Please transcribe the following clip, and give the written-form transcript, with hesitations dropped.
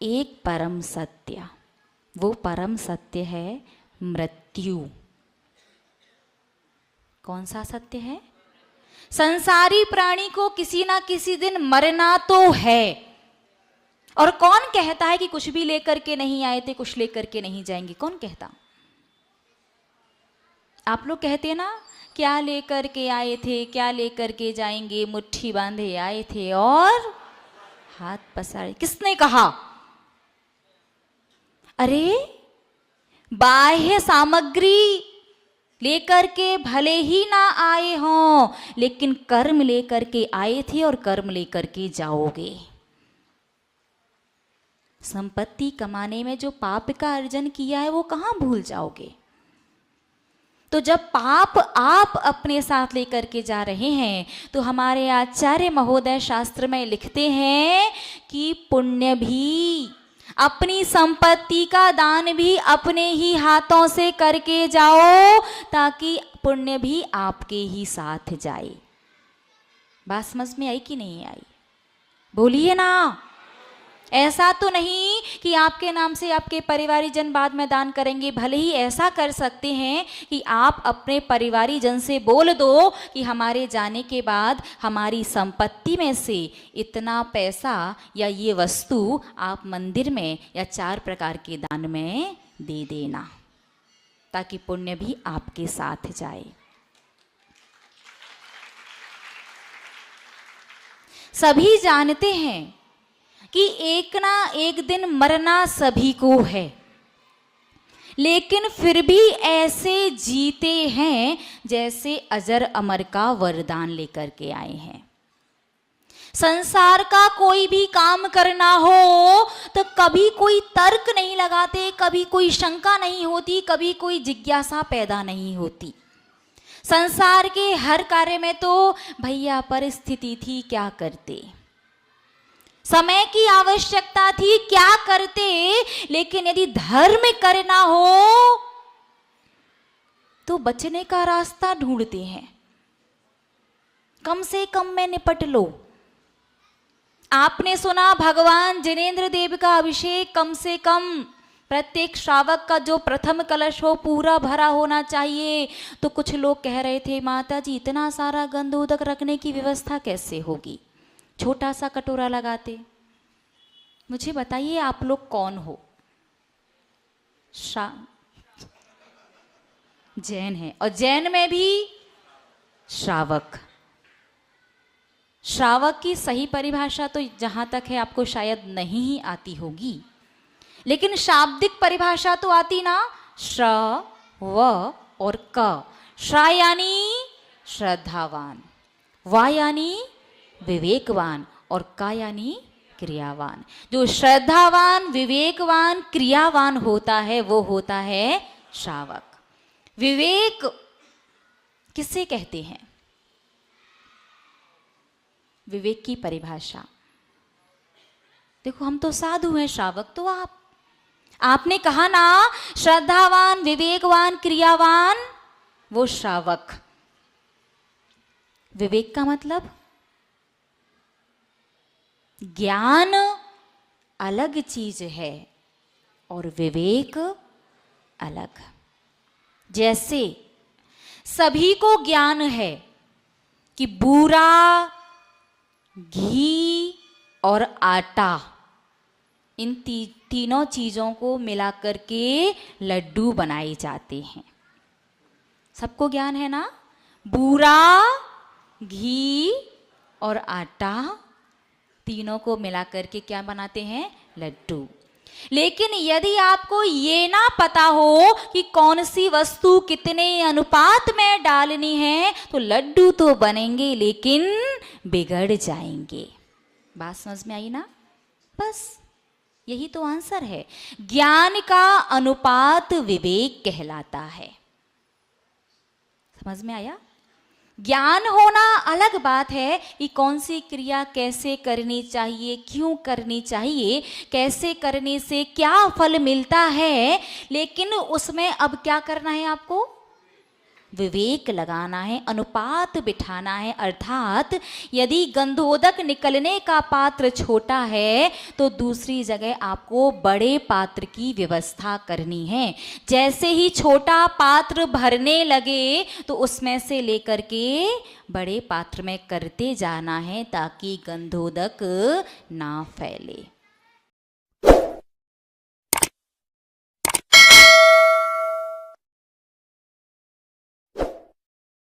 एक परम सत्य, वो परम सत्य है मृत्यु। कौन सा सत्य है? संसारी प्राणी को किसी ना किसी दिन मरना तो है। और कौन कहता है कि कुछ भी लेकर के नहीं आए थे, कुछ लेकर के नहीं जाएंगे? कौन कहता? आप लोग कहते ना, क्या लेकर के आए थे, क्या लेकर के जाएंगे, मुट्ठी बांधे आए थे और हाथ पसारे। किसने कहा? अरे बाह्य सामग्री लेकर के भले ही ना आए हों, लेकिन कर्म लेकर के आए थे और कर्म लेकर के जाओगे। संपत्ति कमाने में जो पाप का अर्जन किया है वो कहाँ भूल जाओगे? तो जब पाप आप अपने साथ लेकर के जा रहे हैं, तो हमारे आचार्य महोदय शास्त्र में लिखते हैं कि पुण्य भी, अपनी संपत्ति का दान भी अपने ही हाथों से करके जाओ, ताकि पुण्य भी आपके ही साथ जाए। बात समझ में आई कि नहीं आई? बोलिए ना। ऐसा तो नहीं कि आपके नाम से आपके परिवारी जन बाद में दान करेंगे। भले ही ऐसा कर सकते हैं कि आप अपने परिवारी जन से बोल दो कि हमारे जाने के बाद हमारी संपत्ति में से इतना पैसा या ये वस्तु आप मंदिर में या 4 प्रकार के दान में दे देना, ताकि पुण्य भी आपके साथ जाए। सभी जानते हैं कि एक ना एक दिन मरना सभी को है, लेकिन फिर भी ऐसे जीते हैं जैसे अजर अमर का वरदान लेकर के आए हैं। संसार का कोई भी काम करना हो तो कभी कोई तर्क नहीं लगाते, कभी कोई शंका नहीं होती, कभी कोई जिज्ञासा पैदा नहीं होती। संसार के हर कार्य में तो भैया परिस्थिति थी क्या करते, समय की आवश्यकता थी क्या करते, लेकिन यदि धर्म करना हो तो बचने का रास्ता ढूंढते हैं। कम से कम में निपट लो। आपने सुना भगवान जिनेंद्र देव का अभिषेक कम से कम प्रत्येक श्रावक का जो प्रथम कलश हो पूरा भरा होना चाहिए। तो कुछ लोग कह रहे थे, माता जी इतना सारा गंधोदक रखने की व्यवस्था कैसे होगी, छोटा सा कटोरा लगाते। मुझे बताइए आप लोग कौन हो? जैन है, और जैन में भी श्रावक। श्रावक की सही परिभाषा तो जहां तक है आपको शायद नहीं ही आती होगी, लेकिन शाब्दिक परिभाषा तो आती ना। श्र व और क। श्रा यानी श्रद्धावान, वा यानी विवेकवान और का यानी क्रियावान। जो श्रद्धावान, विवेकवान, क्रियावान होता है वो होता है श्रावक। विवेक किसे कहते हैं? विवेक की परिभाषा देखो, हम तो साधु हैं, श्रावक तो आपने कहा ना श्रद्धावान, विवेकवान, क्रियावान, वो श्रावक। विवेक का मतलब ज्ञान अलग चीज है और विवेक अलग। जैसे सभी को ज्ञान है कि बूरा, घी और आटा, इन तीनों चीजों को मिलाकर के लड्डू बनाए जाते हैं। सबको ज्ञान है ना? बूरा, घी और आटा, तीनों को मिलाकर के क्या बनाते हैं? लड्डू। लेकिन यदि आपको ये ना पता हो कि कौन सी वस्तु कितने अनुपात में डालनी है, तो लड्डू तो बनेंगे लेकिन बिगड़ जाएंगे। बात समझ में आई ना? बस यही तो आंसर है। ज्ञान का अनुपात विवेक कहलाता है। समझ में आया? ज्ञान होना अलग बात है कि कौन सी क्रिया कैसे करनी चाहिए, क्यों करनी चाहिए, कैसे करने से क्या फल मिलता है, लेकिन उसमें अब क्या करना है आपको? विवेक लगाना है, अनुपात बिठाना है। अर्थात यदि गंधोदक निकलने का पात्र छोटा है तो दूसरी जगह आपको बड़े पात्र की व्यवस्था करनी है। जैसे ही छोटा पात्र भरने लगे तो उसमें से लेकर के बड़े पात्र में करते जाना है ताकि गंधोदक ना फैले।